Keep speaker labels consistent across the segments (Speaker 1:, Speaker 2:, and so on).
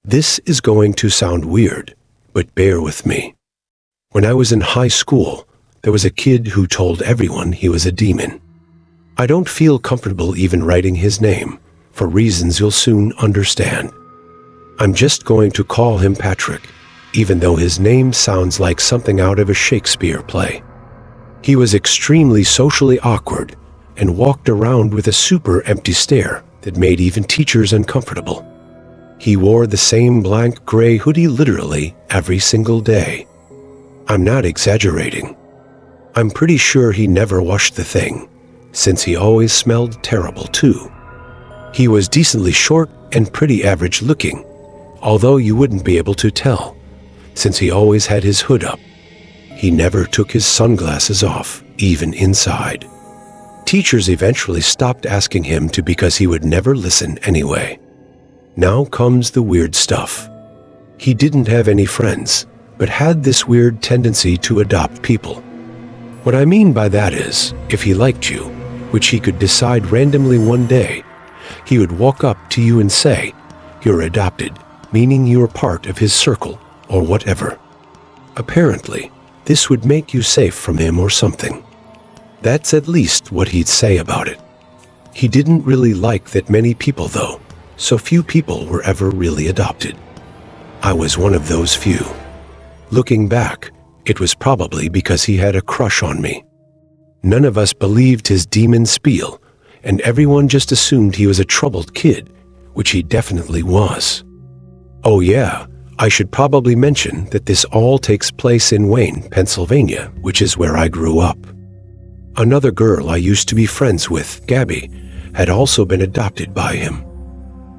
Speaker 1: This is going to sound weird, but bear with me. When I was in high school, there was a kid who told everyone he was a demon. I don't feel comfortable even writing his name, for reasons you'll soon understand. I'm just going to call him Patrick, even though his name sounds like something out of a Shakespeare play. He was extremely socially awkward and walked around with a super empty stare that made even teachers uncomfortable. He wore the same blank gray hoodie literally every single day. I'm not exaggerating. I'm pretty sure he never washed the thing, since he always smelled terrible too. He was decently short and pretty average looking, although you wouldn't be able to tell, since he always had his hood up. He never took his sunglasses off, even inside. Teachers eventually stopped asking him to because he would never listen anyway. Now comes the weird stuff. He didn't have any friends, but had this weird tendency to adopt people. What I mean by that is, if he liked you, which he could decide randomly one day, he would walk up to you and say, "You're adopted," meaning you're part of his circle, or whatever. Apparently, this would make you safe from him or something. That's at least what he'd say about it. He didn't really like that many people though, so few people were ever really adopted. I was one of those few. Looking back, it was probably because he had a crush on me. None of us believed his demon spiel, and everyone just assumed he was a troubled kid, which he definitely was. Oh yeah, I should probably mention that this all takes place in Wayne, Pennsylvania, which is where I grew up. Another girl I used to be friends with, Gabby, had also been adopted by him.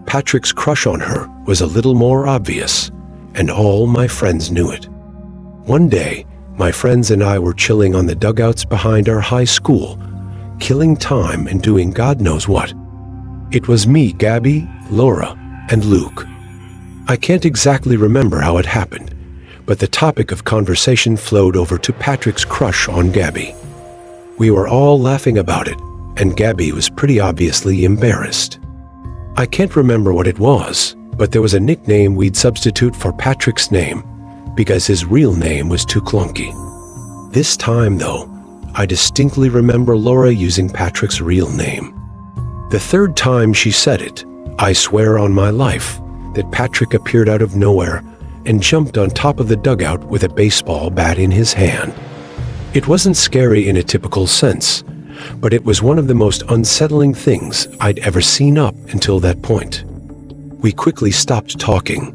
Speaker 1: Patrick's crush on her was a little more obvious, and all my friends knew it. One day, my friends and I were chilling on the dugouts behind our high school, killing time and doing God knows what. It was me, Gabby, Laura, and Luke. I can't exactly remember how it happened, but the topic of conversation flowed over to Patrick's crush on Gabby. We were all laughing about it, and Gabby was pretty obviously embarrassed. I can't remember what it was, but there was a nickname we'd substitute for Patrick's name because his real name was too clunky. This time, though, I distinctly remember Laura using Patrick's real name. The third time she said it, I swear on my life that Patrick appeared out of nowhere and jumped on top of the dugout with a baseball bat in his hand. It wasn't scary in a typical sense, but it was one of the most unsettling things I'd ever seen up until that point. We quickly stopped talking,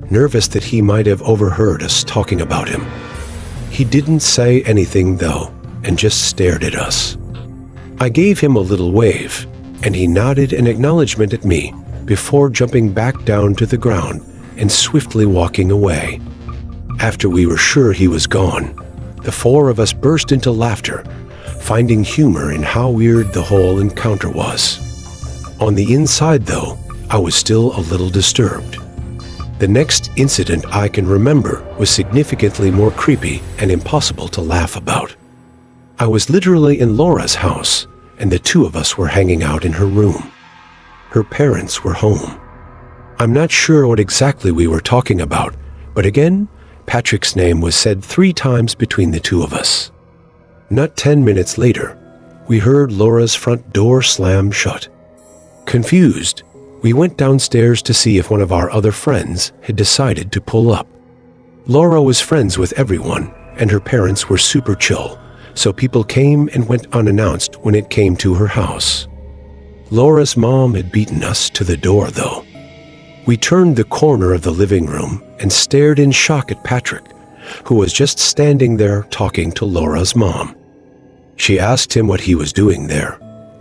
Speaker 1: nervous that he might have overheard us talking about him. He didn't say anything though, and just stared at us. I gave him a little wave, and he nodded an acknowledgement at me before jumping back down to the ground and swiftly walking away. After we were sure he was gone, the four of us burst into laughter, finding humor in how weird the whole encounter was. On the inside, though, I was still a little disturbed. The next incident I can remember was significantly more creepy and impossible to laugh about. I was literally in Laura's house, and the two of us were hanging out in her room. Her parents were home. I'm not sure what exactly we were talking about, but again, Patrick's name was said 3 times between the two of us. Not 10 minutes later, we heard Laura's front door slam shut. Confused, we went downstairs to see if one of our other friends had decided to pull up. Laura was friends with everyone, and her parents were super chill, so people came and went unannounced when it came to her house. Laura's mom had beaten us to the door, though. We turned the corner of the living room and stared in shock at Patrick, who was just standing there talking to Laura's mom. She asked him what he was doing there,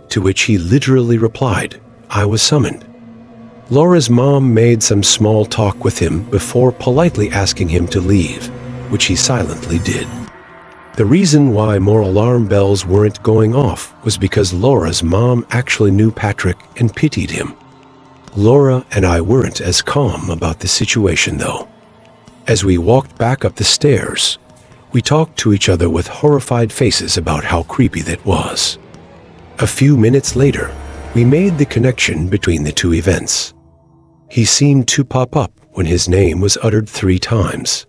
Speaker 1: to which he literally replied, "I was summoned." Laura's mom made some small talk with him before politely asking him to leave, which he silently did. The reason why more alarm bells weren't going off was because Laura's mom actually knew Patrick and pitied him. Laura and I weren't as calm about the situation, though. As we walked back up the stairs, we talked to each other with horrified faces about how creepy that was. A few minutes later, we made the connection between the two events. He seemed to pop up when his name was uttered 3 times.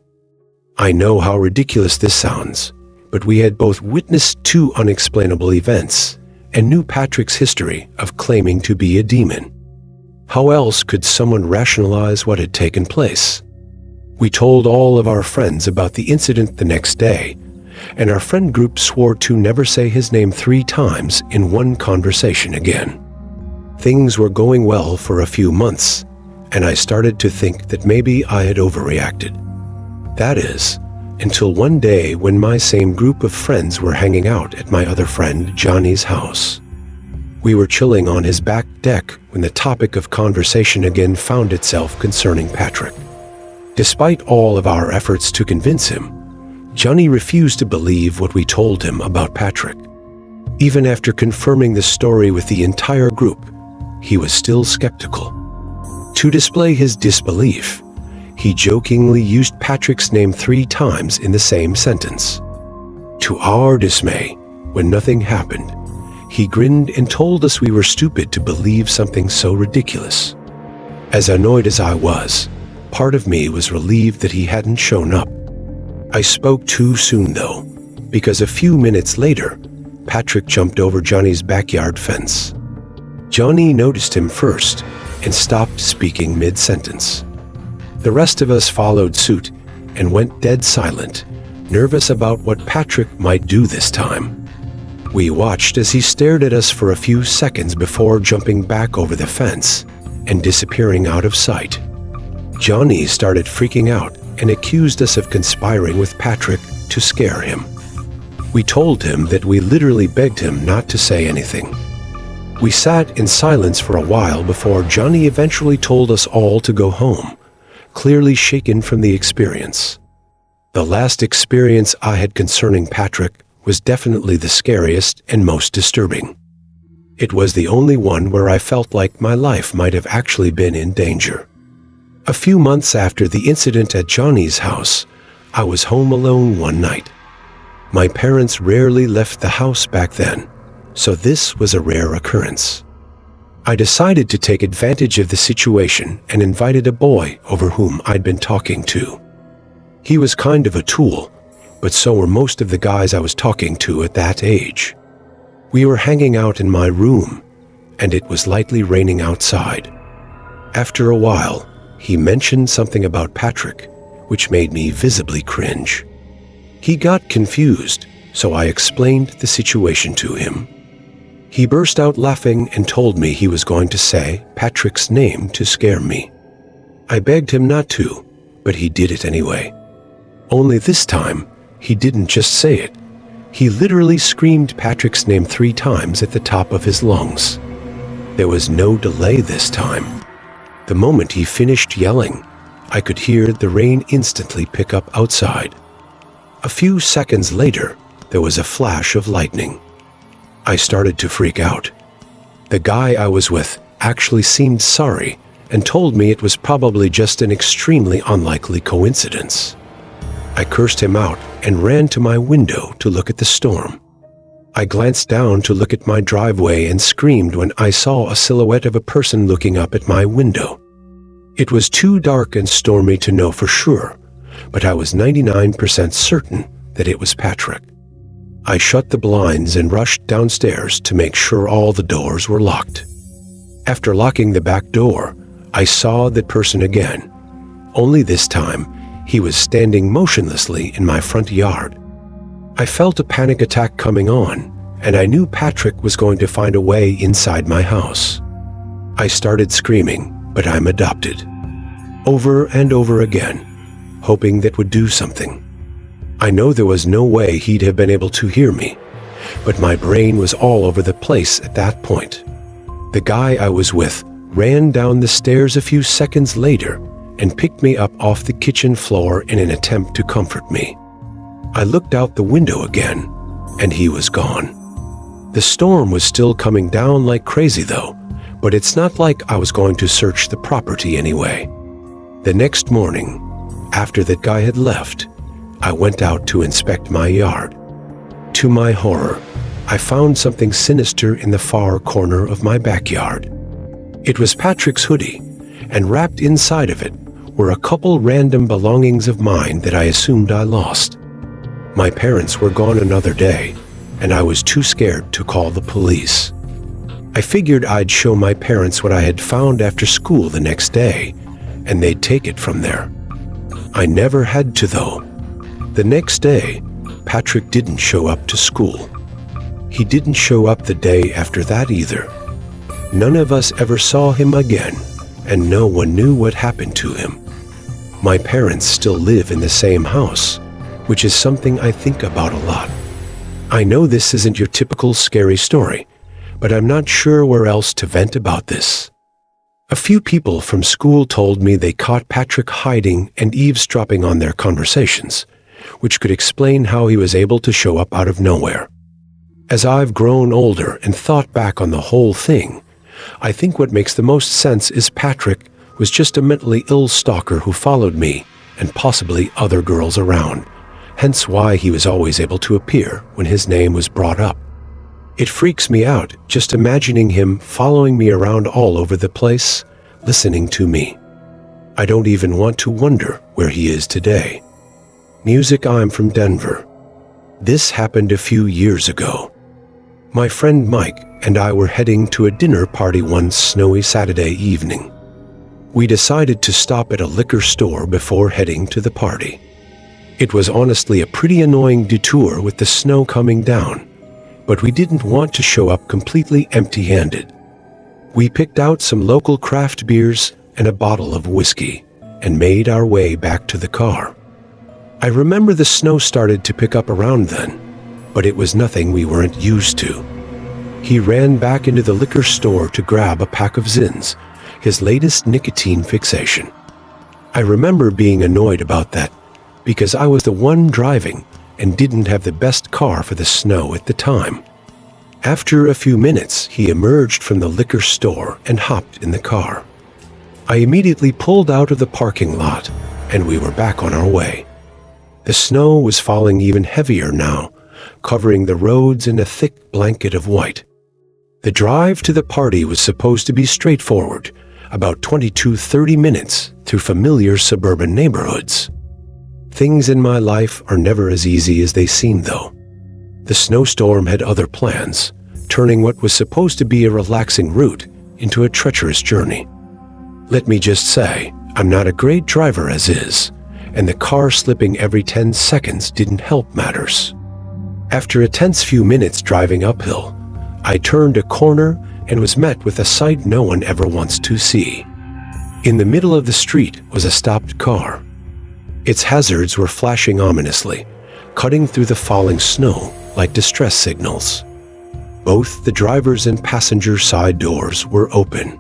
Speaker 1: I know how ridiculous this sounds, but we had both witnessed 2 unexplainable events and knew Patrick's history of claiming to be a demon. How else could someone rationalize what had taken place? We told all of our friends about the incident the next day, and our friend group swore to never say his name 3 times in one conversation again. Things were going well for a few months, and I started to think that maybe I had overreacted. That is, until one day when my same group of friends were hanging out at my other friend Johnny's house. We were chilling on his back deck when the topic of conversation again found itself concerning Patrick. Despite all of our efforts to convince him, Johnny refused to believe what we told him about Patrick. Even after confirming the story with the entire group, he was still skeptical. To display his disbelief, he jokingly used Patrick's name 3 times in the same sentence. To our dismay, when nothing happened, he grinned and told us we were stupid to believe something so ridiculous. As annoyed as I was, part of me was relieved that he hadn't shown up. I spoke too soon, though, because a few minutes later, Patrick jumped over Johnny's backyard fence. Johnny noticed him first and stopped speaking mid-sentence. The rest of us followed suit and went dead silent, nervous about what Patrick might do this time. We watched as he stared at us for a few seconds before jumping back over the fence and disappearing out of sight. Johnny started freaking out and accused us of conspiring with Patrick to scare him. We told him that we literally begged him not to say anything. We sat in silence for a while before Johnny eventually told us all to go home, clearly shaken from the experience. The last experience I had concerning Patrick was definitely the scariest and most disturbing. It was the only one where I felt like my life might have actually been in danger. A few months after the incident at Johnny's house, I was home alone one night. My parents rarely left the house back then, so this was a rare occurrence. I decided to take advantage of the situation and invited a boy over whom I'd been talking to. He was kind of a tool, but so were most of the guys I was talking to at that age. We were hanging out in my room, and it was lightly raining outside. After a while, he mentioned something about Patrick, which made me visibly cringe. He got confused, so I explained the situation to him. He burst out laughing and told me he was going to say Patrick's name to scare me. I begged him not to, but he did it anyway. Only this time, he didn't just say it. He literally screamed Patrick's name 3 times at the top of his lungs. There was no delay this time. The moment he finished yelling, I could hear the rain instantly pick up outside. A few seconds later, there was a flash of lightning. I started to freak out. The guy I was with actually seemed sorry and told me it was probably just an extremely unlikely coincidence. I cursed him out and ran to my window to look at the storm. I glanced down to look at my driveway and screamed when I saw a silhouette of a person looking up at my window. It was too dark and stormy to know for sure, but I was 99% certain that it was Patrick. I shut the blinds and rushed downstairs to make sure all the doors were locked. After locking the back door, I saw that person again. Only this time, he was standing motionlessly in my front yard. I felt a panic attack coming on, and I knew Patrick was going to find a way inside my house. I started screaming, but I'm adopted. Over and over again, hoping that would do something. I know there was no way he'd have been able to hear me, but my brain was all over the place at that point. The guy I was with ran down the stairs a few seconds later and picked me up off the kitchen floor in an attempt to comfort me. I looked out the window again, and he was gone. The storm was still coming down like crazy though, but it's not like I was going to search the property anyway. The next morning, after that guy had left, I went out to inspect my yard. To my horror, I found something sinister in the far corner of my backyard. It was Patrick's hoodie, and wrapped inside of it were a couple random belongings of mine that I assumed I lost. My parents were gone another day, and I was too scared to call the police. I figured I'd show my parents what I had found after school the next day, and they'd take it from there. I never had to, though. The next day, Patrick didn't show up to school. He didn't show up the day after that either. None of us ever saw him again, and no one knew what happened to him. My parents still live in the same house, which is something I think about a lot. I know this isn't your typical scary story, but I'm not sure where else to vent about this. A few people from school told me they caught Patrick hiding and eavesdropping on their conversations, which could explain how he was able to show up out of nowhere. As I've grown older and thought back on the whole thing, I think what makes the most sense is Patrick was just a mentally ill stalker who followed me and possibly other girls around, hence why he was always able to appear when his name was brought up. It freaks me out just imagining him following me around all over the place, listening to me. I don't even want to wonder where he is today. Music. I'm from Denver. This happened a few years ago. My friend Mike and I were heading to a dinner party one snowy Saturday evening. We decided to stop at a liquor store before heading to the party. It was honestly a pretty annoying detour with the snow coming down, but we didn't want to show up completely empty-handed. We picked out some local craft beers and a bottle of whiskey and made our way back to the car. I remember the snow started to pick up around then, but it was nothing we weren't used to. He ran back into the liquor store to grab a pack of Zins, his latest nicotine fixation. I remember being annoyed about that because I was the one driving and didn't have the best car for the snow at the time. After a few minutes, he emerged from the liquor store and hopped in the car. I immediately pulled out of the parking lot, and we were back on our way. The snow was falling even heavier now, covering the roads in a thick blanket of white. The drive to the party was supposed to be straightforward, about 20 to 30 minutes through familiar suburban neighborhoods. Things in my life are never as easy as they seem, though. The snowstorm had other plans, turning what was supposed to be a relaxing route into a treacherous journey. Let me just say, I'm not a great driver as is, and the car slipping every 10 seconds didn't help matters. After a tense few minutes driving uphill, I turned a corner and was met with a sight no one ever wants to see. In the middle of the street was a stopped car. Its hazards were flashing ominously, cutting through the falling snow like distress signals. Both the driver's and passenger side doors were open.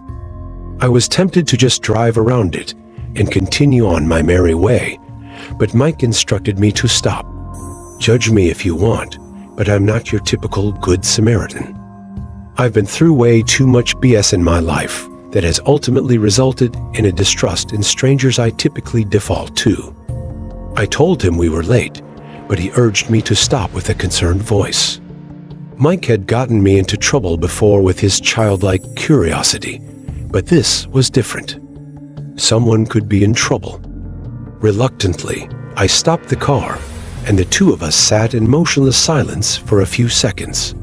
Speaker 1: I was tempted to just drive around it and continue on my merry way, but Mike instructed me to stop. Judge me if you want, but I'm not your typical Good Samaritan. I've been through way too much BS in my life that has ultimately resulted in a distrust in strangers I typically default to. I told him we were late, but he urged me to stop with a concerned voice. Mike had gotten me into trouble before with his childlike curiosity, but this was different. Someone could be in trouble. Reluctantly, I stopped the car, and the two of us sat in motionless silence for a few seconds.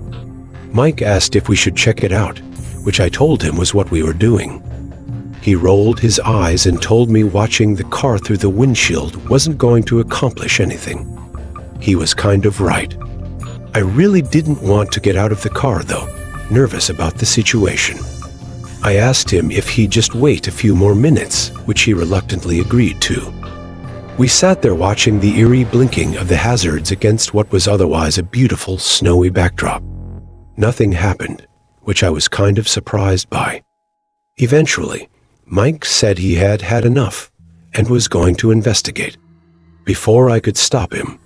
Speaker 1: Mike asked if we should check it out, which I told him was what we were doing. He rolled his eyes and told me watching the car through the windshield wasn't going to accomplish anything. He was kind of right. I really didn't want to get out of the car, though, nervous about the situation. I asked him if he'd just wait a few more minutes, which he reluctantly agreed to. We sat there watching the eerie blinking of the hazards against what was otherwise a beautiful, snowy backdrop. Nothing happened, which I was kind of surprised by. Eventually, Mike said he had had enough and was going to investigate. Before I could stop him,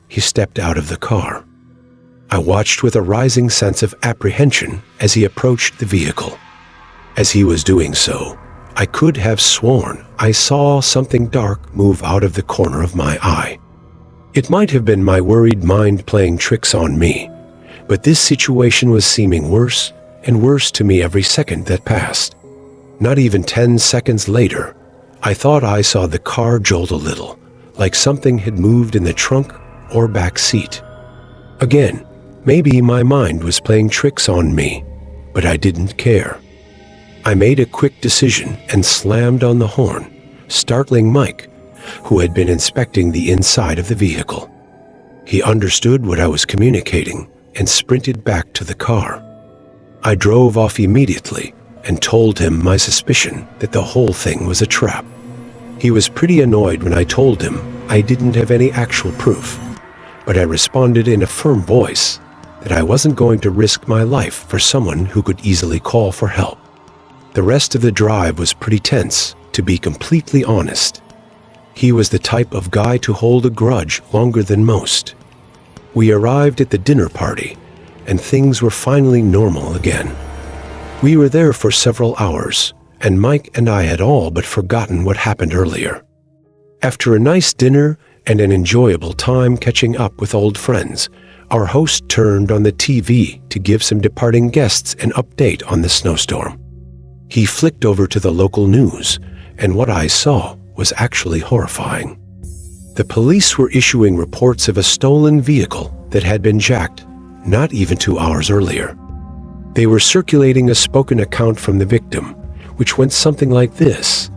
Speaker 1: he stepped out of the car. I watched with a rising sense of apprehension as he approached the vehicle. As he was doing so, I could have sworn I saw something dark move out of the corner of my eye. It might have been my worried mind playing tricks on me, but this situation was seeming worse and worse to me every second that passed. Not even 10 seconds later, I thought I saw the car jolt a little, like something had moved in the trunk or back seat. Again, maybe my mind was playing tricks on me, but I didn't care. I made a quick decision and slammed on the horn, startling Mike, who had been inspecting the inside of the vehicle. He understood what I was communicating and sprinted back to the car. I drove off immediately and told him my suspicion that the whole thing was a trap. He was pretty annoyed when I told him I didn't have any actual proof, but I responded in a firm voice that I wasn't going to risk my life for someone who could easily call for help. The rest of the drive was pretty tense, to be completely honest. He was the type of guy to hold a grudge longer than most. We arrived at the dinner party, and things were finally normal again. We were there for several hours, and Mike and I had all but forgotten what happened earlier. After a nice dinner and an enjoyable time catching up with old friends, our host turned on the TV to give some departing guests an update on the snowstorm. He flicked over to the local news, and what I saw was actually horrifying. The police were issuing reports of a stolen vehicle that had been jacked not even 2 hours earlier. They were circulating a spoken account from the victim, which went something like this.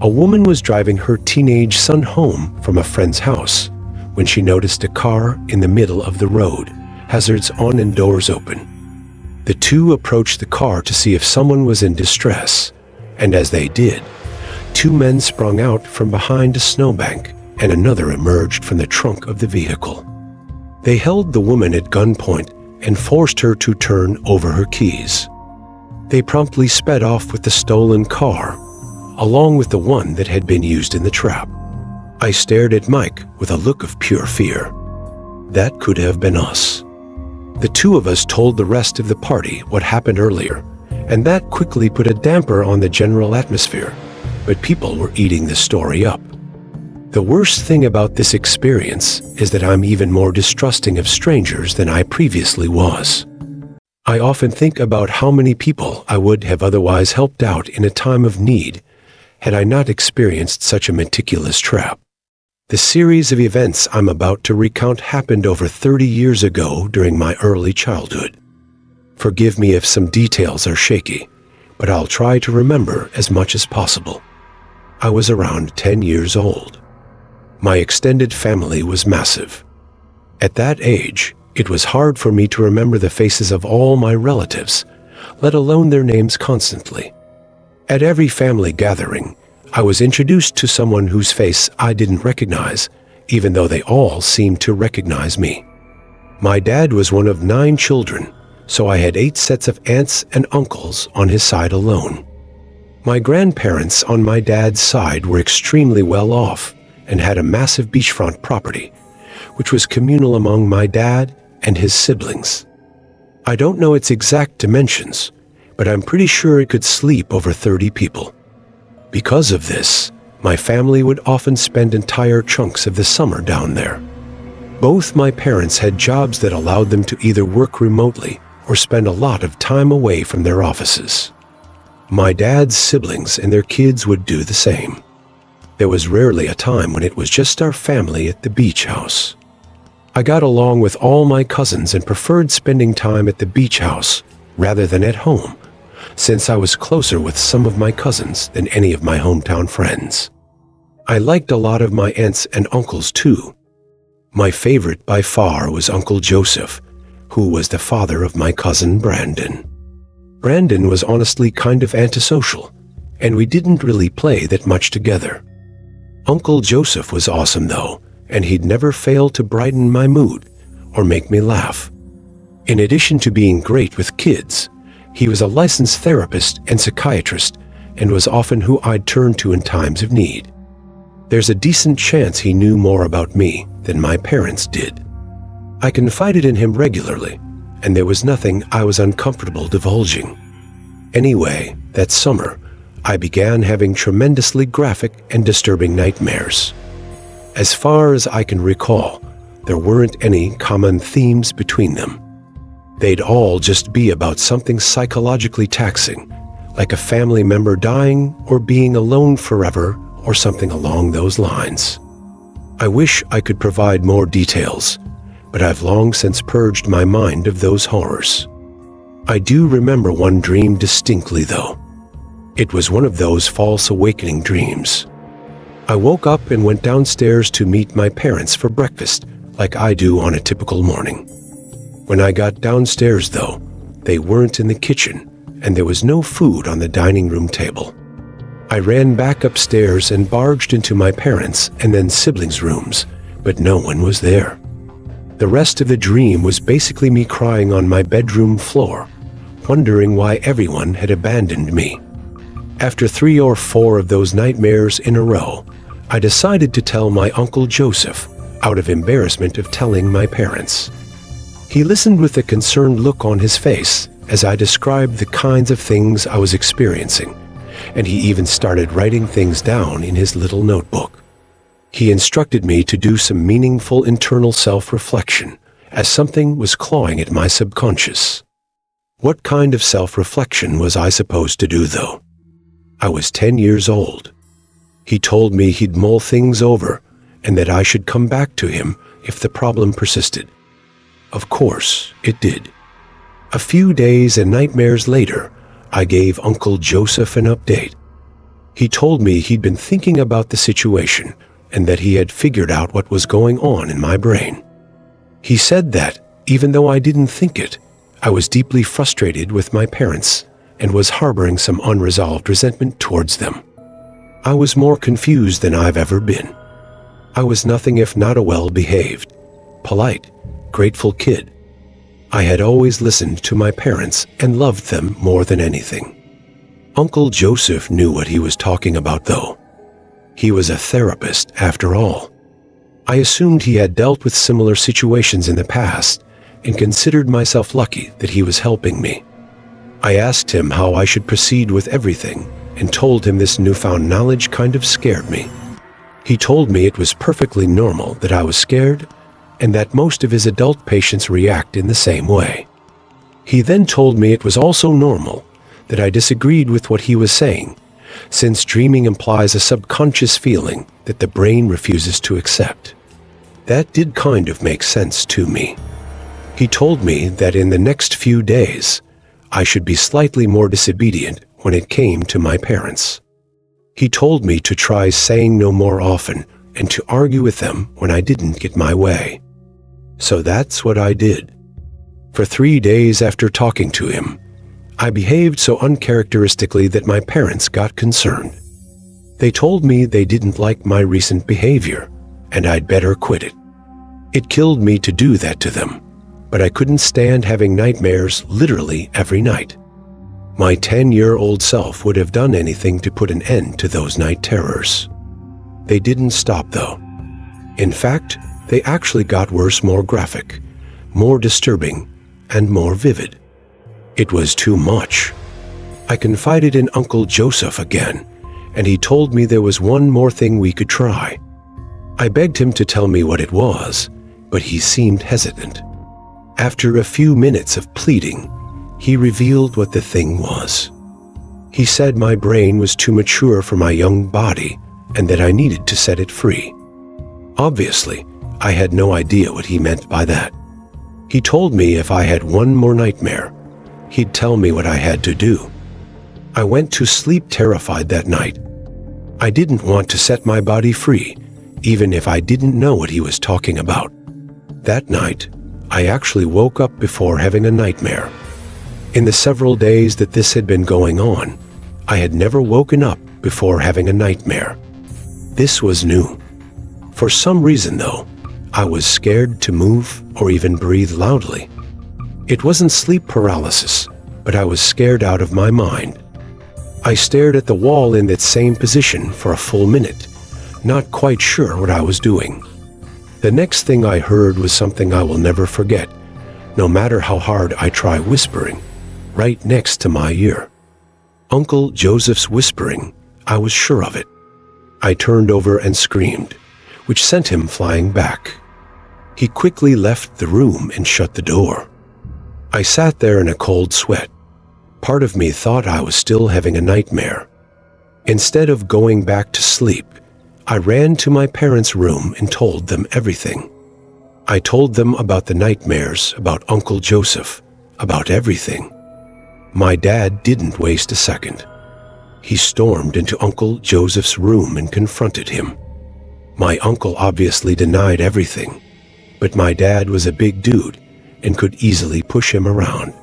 Speaker 1: A woman was driving her teenage son home from a friend's house when she noticed a car in the middle of the road, hazards on and doors open. The two approached the car to see if someone was in distress, and as they did, two men sprung out from behind a snowbank and another emerged from the trunk of the vehicle. They held the woman at gunpoint and forced her to turn over her keys. They promptly sped off with the stolen car, along with the one that had been used in the trap. I stared at Mike with a look of pure fear. That could have been us. The two of us told the rest of the party what happened earlier, and that quickly put a damper on the general atmosphere, but people were eating the story up. The worst thing about this experience is that I'm even more distrusting of strangers than I previously was. I often think about how many people I would have otherwise helped out in a time of need had I not experienced such a meticulous trap. The series of events I'm about to recount happened over 30 years ago during my early childhood. Forgive me if some details are shaky, but I'll try to remember as much as possible. I was around 10 years old. My extended family was massive. At that age, it was hard for me to remember the faces of all my relatives, let alone their names constantly. At every family gathering, I was introduced to someone whose face I didn't recognize, even though they all seemed to recognize me. My dad was one of 9 children, so I had 8 sets of aunts and uncles on his side alone. My grandparents on my dad's side were extremely well off and had a massive beachfront property, which was communal among my dad and his siblings. I don't know its exact dimensions, but I'm pretty sure it could sleep over 30 people. Because of this, my family would often spend entire chunks of the summer down there. Both my parents had jobs that allowed them to either work remotely or spend a lot of time away from their offices. My dad's siblings and their kids would do the same. There was rarely a time when it was just our family at the beach house. I got along with all my cousins and preferred spending time at the beach house rather than at home, since I was closer with some of my cousins than any of my hometown friends. I liked a lot of my aunts and uncles too. My favorite by far was Uncle Joseph, who was the father of my cousin Brandon. Brandon was honestly kind of antisocial, and we didn't really play that much together. Uncle Joseph was awesome though, and he'd never fail to brighten my mood or make me laugh. In addition to being great with kids, he was a licensed therapist and psychiatrist and was often who I'd turn to in times of need. There's a decent chance he knew more about me than my parents did. I confided in him regularly, and there was nothing I was uncomfortable divulging. Anyway, that summer, I began having tremendously graphic and disturbing nightmares. As far as I can recall, there weren't any common themes between them. They'd all just be about something psychologically taxing, like a family member dying or being alone forever or something along those lines. I wish I could provide more details, but I've long since purged my mind of those horrors. I do remember one dream distinctly, though. It was one of those false awakening dreams. I woke up and went downstairs to meet my parents for breakfast, like I do on a typical morning. When I got downstairs, though, they weren't in the kitchen, and there was no food on the dining room table. I ran back upstairs and barged into my parents' and then siblings' rooms, but no one was there. The rest of the dream was basically me crying on my bedroom floor, wondering why everyone had abandoned me. After 3 or 4 of those nightmares in a row, I decided to tell my Uncle Joseph, out of embarrassment of telling my parents. He listened with a concerned look on his face as I described the kinds of things I was experiencing, and he even started writing things down in his little notebook. He instructed me to do some meaningful internal self-reflection, as something was clawing at my subconscious. What kind of self-reflection was I supposed to do, though? I was 10 years old. He told me he'd mull things over, and that I should come back to him if the problem persisted. Of course, it did. A few days and nightmares later, I gave Uncle Joseph an update. He told me he'd been thinking about the situation, and that he had figured out what was going on in my brain. He said that, even though I didn't think it, I was deeply frustrated with my parents and was harboring some unresolved resentment towards them. I was more confused than I've ever been. I was nothing if not a well-behaved, polite, grateful kid. I had always listened to my parents and loved them more than anything. Uncle Joseph knew what he was talking about, though. He was a therapist, after all. I assumed he had dealt with similar situations in the past and considered myself lucky that he was helping me. I asked him how I should proceed with everything and told him this newfound knowledge kind of scared me. He told me it was perfectly normal that I was scared and that most of his adult patients react in the same way. He then told me it was also normal that I disagreed with what he was saying, since dreaming implies a subconscious feeling that the brain refuses to accept. That did kind of make sense to me. He told me that in the next few days, I should be slightly more disobedient when it came to my parents. He told me to try saying no more often and to argue with them when I didn't get my way. So that's what I did. For 3 days after talking to him, I behaved so uncharacteristically that my parents got concerned. They told me they didn't like my recent behavior, and I'd better quit it. It killed me to do that to them, but I couldn't stand having nightmares literally every night. My 10-year-old self would have done anything to put an end to those night terrors. They didn't stop, though. In fact, they actually got worse, more graphic, more disturbing, and more vivid. It was too much. I confided in Uncle Joseph again, and he told me there was one more thing we could try. I begged him to tell me what it was, but he seemed hesitant. After a few minutes of pleading, he revealed what the thing was. He said my brain was too mature for my young body and that I needed to set it free. Obviously, I had no idea what he meant by that. He told me if I had one more nightmare, he'd tell me what I had to do. I went to sleep terrified that night. I didn't want to set my body free, even if I didn't know what he was talking about. That night, I actually woke up before having a nightmare. In the several days that this had been going on, I had never woken up before having a nightmare. This was new. For some reason, though, I was scared to move or even breathe loudly. It wasn't sleep paralysis, but I was scared out of my mind. I stared at the wall in that same position for a full minute, not quite sure what I was doing. The next thing I heard was something I will never forget, no matter how hard I try whispering, right next to my ear. Uncle Joseph's whispering, I was sure of it. I turned over and screamed, which sent him flying back. He quickly left the room and shut the door. I sat there in a cold sweat. Part of me thought I was still having a nightmare. Instead of going back to sleep, I ran to my parents' room and told them everything. I told them about the nightmares, about Uncle Joseph, about everything. My dad didn't waste a second. He stormed into Uncle Joseph's room and confronted him. My uncle obviously denied everything, but my dad was a big dude and could easily push him around.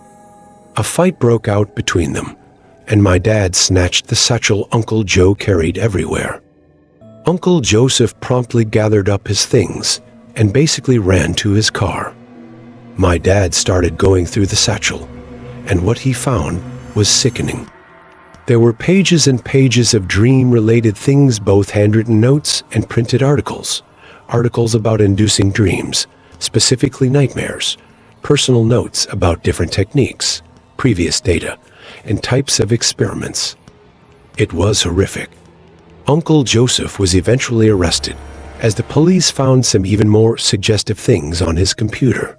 Speaker 1: A fight broke out between them, and my dad snatched the satchel Uncle Joe carried everywhere. Uncle Joseph promptly gathered up his things and basically ran to his car. My dad started going through the satchel, and what he found was sickening. There were pages and pages of dream-related things, both handwritten notes and printed articles. Articles about inducing dreams, specifically nightmares, personal notes about different techniques, previous data, and types of experiments. It was horrific. Uncle Joseph was eventually arrested, as the police found some even more suggestive things on his computer.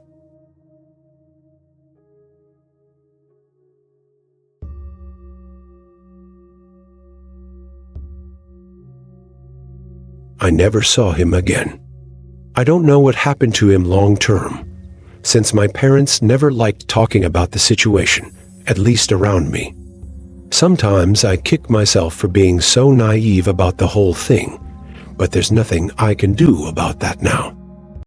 Speaker 1: I never saw him again. I don't know what happened to him long term, since my parents never liked talking about the situation, at least around me. Sometimes I kick myself for being so naive about the whole thing, but there's nothing I can do about that now.